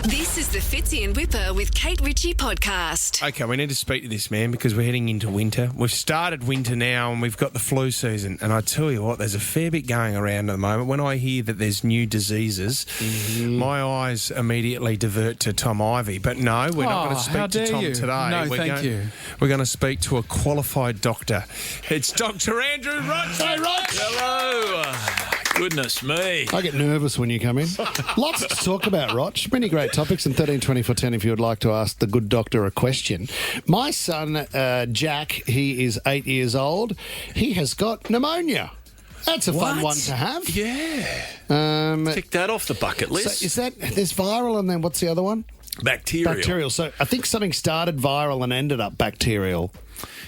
This is the Fitzy and Wippa with Kate Ritchie podcast. Okay, we need to speak to this man because we're heading into winter. We've started winter now and we've got the flu season. And I tell you what, there's a fair bit going around at the moment. When I hear that there's new diseases, my eyes immediately divert to Tom Ivy. But no, we're not going to speak to Tom today. No, thank you. We're going to speak to a qualified doctor. It's Dr. Andrew Rochford. Hey, Roch! Hello. Goodness me. I get nervous when you come in. Lots to talk about, Roch. Many great topics in 13 24 10 if you would like to ask the good doctor a question. My son, Jack, he is 8 years old. He has got pneumonia. That's a fun one to have. Yeah. Tick that off the bucket list. So is that, there's viral and then what's the other one? Bacterial. Bacterial. So I think something started viral and ended up bacterial.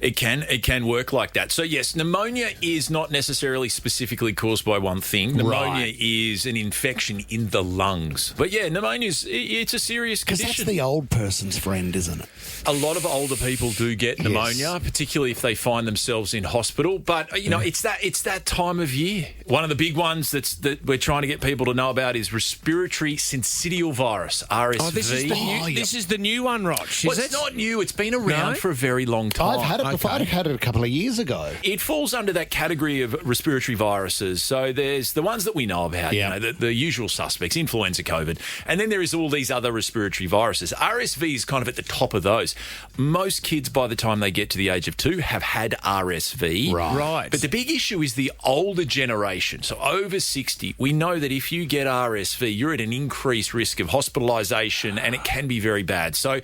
It can work like that. So, yes, pneumonia is not necessarily specifically caused by one thing. Pneumonia is an infection in the lungs. But, yeah, it's a serious condition. Because that's the old person's friend, isn't it? A lot of older people do get pneumonia, particularly if they find themselves in hospital. But, you know, it's that time of year. One of the big ones that we're trying to get people to know about is respiratory syncytial virus, RSV. Oh, this is the new one, Roch, Well, it's not new. It's been around for a very long time. I've had it before. I had it a couple of years ago. It falls under that category of respiratory viruses. So there's the ones that we know about, you know, the usual suspects, influenza, COVID, and then there is all these other respiratory viruses. RSV is kind of at the top of those. Most kids, by the time they get to the age of 2, have had RSV. Right. But the big issue is the older generation, so over 60. We know that if you get RSV, you're at an increased risk of hospitalisation, and it can be very bad. So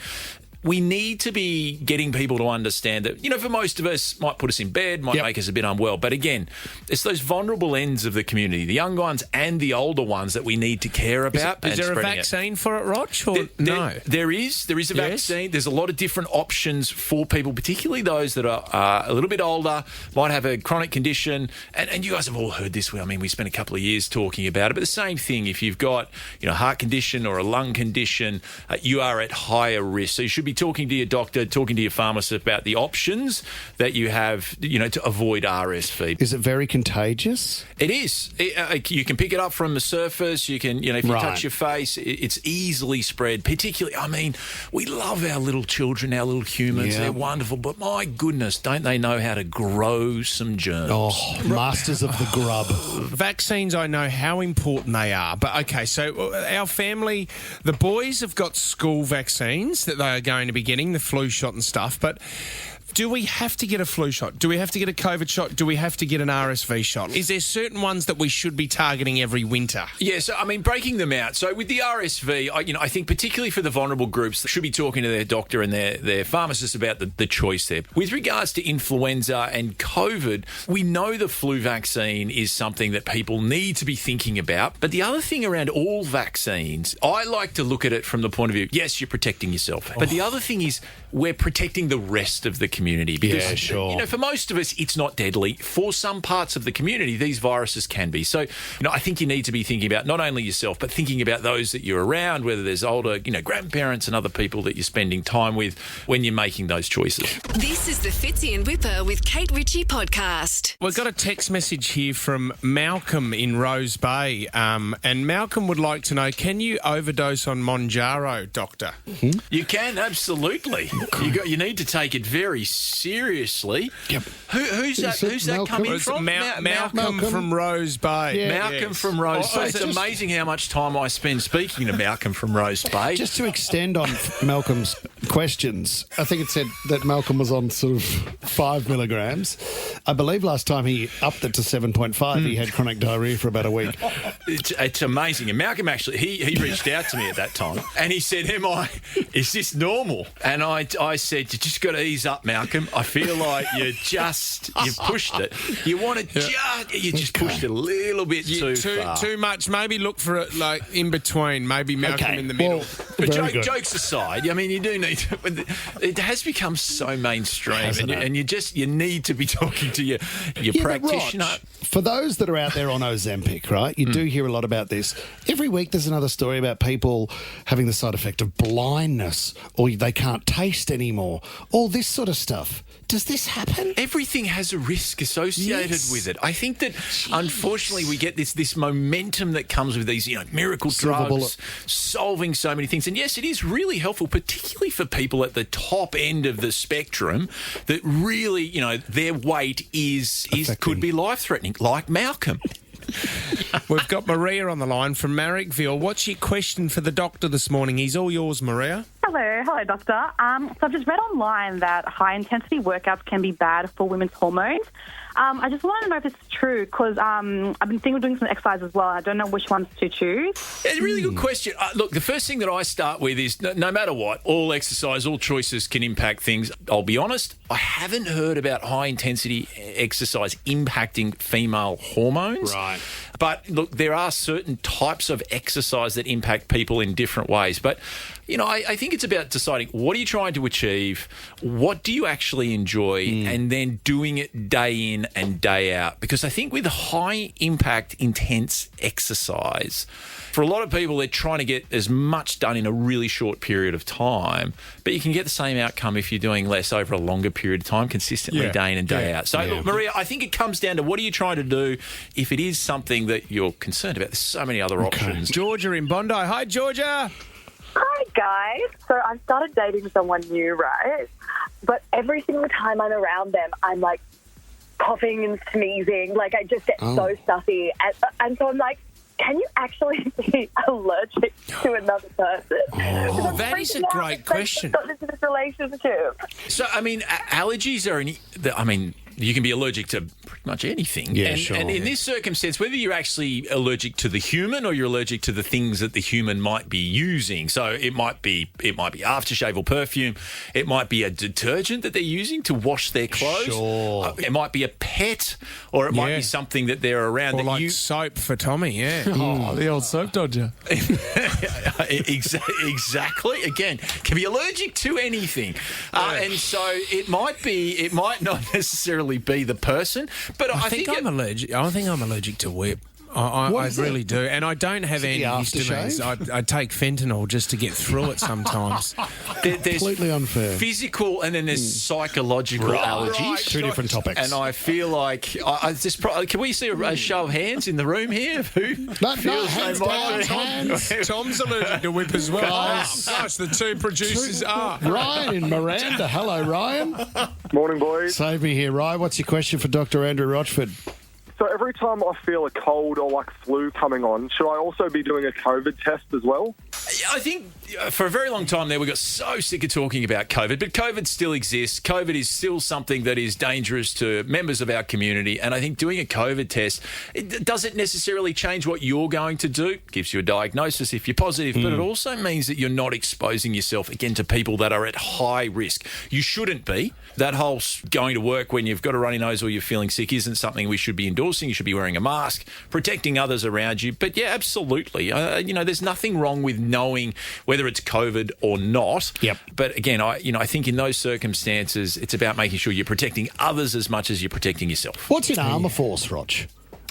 we need to be getting people to understand that, you know, for most of us, might put us in bed, might make us a bit unwell. But again, it's those vulnerable ends of the community, the young ones and the older ones that we need to care about. Is there a vaccine for it, Roch? No. There is a vaccine. There's a lot of different options for people, particularly those that are a little bit older, might have a chronic condition. And you guys have all heard this. I mean, we spent a couple of years talking about it. But the same thing, if you've got, you know, a heart condition or a lung condition, you are at higher risk. So you should be talking to your doctor, talking to your pharmacist about the options that you have, you know, to avoid RSV. Is it very contagious? It is. You can pick it up from the surface. You can, you know, if you touch your face, it's easily spread. Particularly, I mean, we love our little children, our little humans. They're wonderful. But my goodness, don't they know how to grow some germs? Oh, masters of the grub. Vaccines, I know how important they are. But, okay, so our family, the boys have got school vaccines that they are going to be getting, the flu shot and stuff. But do we have to get a flu shot? Do we have to get a COVID shot? Do we have to get an RSV shot? Is there certain ones that we should be targeting every winter? Yeah, so, I mean, breaking them out. So with the RSV, I think particularly for the vulnerable groups, they should be talking to their doctor and their pharmacist about the choice there. With regards to influenza and COVID, we know the flu vaccine is something that people need to be thinking about. But the other thing around all vaccines, I like to look at it from the point of view, yes, you're protecting yourself. But the other thing is we're protecting the rest of the community. Because, you know, for most of us, it's not deadly. For some parts of the community, these viruses can be. So, you know, I think you need to be thinking about not only yourself, but thinking about those that you're around, whether there's older, you know, grandparents and other people that you're spending time with when you're making those choices. This is the Fitzy and Wippa with Kate Ritchie podcast. We've got a text message here from Malcolm in Rose Bay. And Malcolm would like to know, can you overdose on Monjaro, doctor? You can, absolutely. You need to take it very seriously. Yep. Who's that coming from? Malcolm from Rose Bay. Yeah. Malcolm from Rose Bay. It's amazing how much time I spend speaking to Malcolm from Rose Bay. Just to extend on Malcolm's questions, I think it said that Malcolm was on sort of 5 milligrams. I believe last time he upped it to 7.5, he had chronic diarrhea for about a week. It's amazing. And Malcolm actually, he reached out to me at that time and he said, is this normal? And I said, you just got to ease up, Malcolm. I feel like you've pushed it. You want to you just pushed it a little bit too far. Too much. Maybe look for it like in between. Maybe Malcolm in the middle. Well, but jokes aside, I mean, you do need to, it has become so mainstream, and you need to be talking to your practitioner. For those that are out there on Ozempic, right, you do hear a lot about this. Every week there's another story about people having the side effect of blindness or they can't taste anymore, all this sort of stuff. Does this happen? Everything has a risk associated with it. I think that, unfortunately, we get this momentum that comes with these, miracle drugs solving so many things. And yes, it is really helpful, particularly for people at the top end of the spectrum that really, their weight could be life-threatening, like Malcolm. We've got Maria on the line from Marrickville. What's your question for the doctor this morning? He's all yours, Maria. Hello, doctor. So I've just read online that high-intensity workouts can be bad for women's hormones. I just want to know if it's true because I've been thinking of doing some exercise as well. I don't know which ones to choose. It's a really good question. Look, the first thing that I start with is no matter what, all exercise, all choices can impact things. I'll be honest, I haven't heard about high-intensity exercise impacting female hormones. Right. But look, there are certain types of exercise that impact people in different ways. But, I think it's about deciding what are you trying to achieve, what do you actually enjoy, and then doing it day in and day out. Because I think with high impact, intense exercise, for a lot of people, they're trying to get as much done in a really short period of time, but you can get the same outcome if you're doing less over a longer period of time, consistently day in and day out. So, look, Maria, I think it comes down to what are you trying to do if it is something that you're concerned about. There's so many other options. Georgia in Bondi. Hi, Georgia. Hi, guys. So I've started dating someone new, right? But every single time I'm around them, I'm like coughing and sneezing. Like I just get so stuffy. And so I'm like, can you actually be allergic to another person? Oh, that is a great question. Got into this relationship. So, allergies are you can be allergic to pretty much anything. Yeah, and, sure. And in this circumstance, whether you're actually allergic to the human or you're allergic to the things that the human might be using. So it might be aftershave or perfume. It might be a detergent that they're using to wash their clothes. Sure. It might be a pet, or it might be something that they're around. Or like soap for Tommy, Oh, the old soap dodger. Exactly. Again, can be allergic to anything, and so it might not necessarily be the person, but I think I'm allergic. I think I'm allergic to whip. I really do. And I don't have antihistamines. I take fentanyl just to get through it sometimes. There's Completely unfair. physical and then there's psychological allergies. Two different topics. And I feel like can we see a show of hands in the room here? Who hands down, hands. Tom's allergic to whip as well. Gosh, the two producers are. Ryan in Miranda. Hello, Ryan. Morning, boys. Save me here, Ryan. What's your question for Dr. Andrew Rochford? So every time I feel a cold or like flu coming on, should I also be doing a COVID test as well? I think for a very long time there we got so sick of talking about COVID, but COVID still exists. COVID is still something that is dangerous to members of our community, and I think doing a COVID test, it doesn't necessarily change what you're going to do. It gives you a diagnosis if you're positive, but it also means that you're not exposing yourself, again, to people that are at high risk. You shouldn't be. That whole going to work when you've got a runny nose or you're feeling sick isn't something we should be endorsing. You should be wearing a mask, protecting others around you. But yeah, absolutely. There's nothing wrong with knowing whether it's COVID or not. Yep. But again, I think in those circumstances, it's about making sure you're protecting others as much as you're protecting yourself. What's in Armour Force, Rog?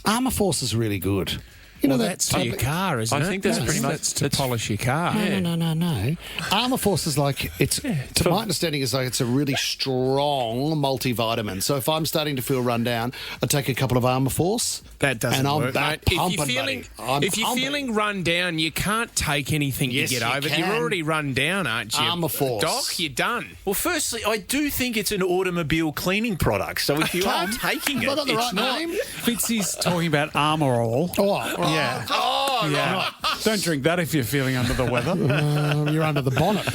Armour Force is really good. That's for your car, isn't it? I think that's pretty much that's to polish your car. No. Armour Force is like to my understanding, is like it's a really strong multivitamin. So if I'm starting to feel run down, I take a couple of Armour Force. That doesn't and I'm work, back mate. pumping, If you're feeling run down, you can't take anything Yes, to get you over it. can. You're already run down, aren't you? Armour Force. Doc, you're done. Well, firstly, I do think it's an automobile cleaning product. So if you are taking Have I it, got the right name? Fitzy's talking about Armour All. Yeah. Yeah. Don't drink that if you're feeling under the weather. You're under the bonnet.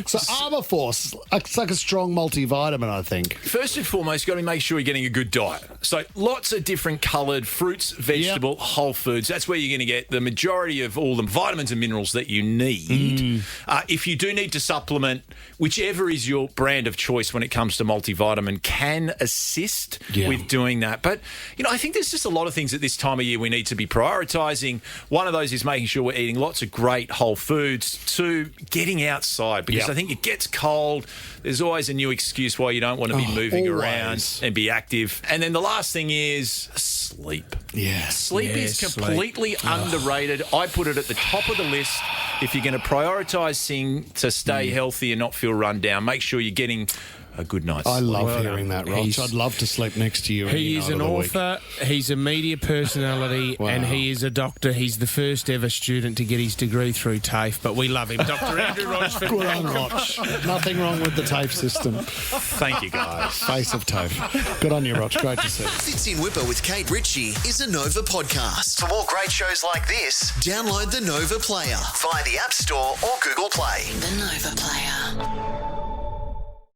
So Armour Force, it's like a strong multivitamin, I think. First and foremost, you've got to make sure you're getting a good diet. So lots of different coloured fruits, vegetable, whole foods. That's where you're going to get the majority of all the vitamins and minerals that you need. If you do need to supplement, whichever is your brand of choice when it comes to multivitamin can assist with doing that. But, I think there's just a lot of things at this time of year here we need to be prioritising. One of those is making sure we're eating lots of great whole foods. 2, getting outside, because I think it gets cold. There's always a new excuse why you don't want to be moving around and be active. And then the last thing is sleep. Yeah. Sleep is completely underrated. I put it at the top of the list. If you're going to prioritise things to stay healthy and not feel run down, make sure you're getting a good night's sleep. I love hearing that, Roch. I'd love to sleep next to you. He is an author, he's a media personality, and he is a doctor. He's the first ever student to get his degree through TAFE, but we love him. Dr. Andrew Rochford. Good on Roch. Nothing wrong with the TAFE system. Thank you, guys. Face of TAFE. Good on you, Roch. Great to see you. Fits in Wippa with Kate Ritchie is a Nova podcast. For more great shows like this, download the Nova Player via the App Store or Google Play. The Nova Player.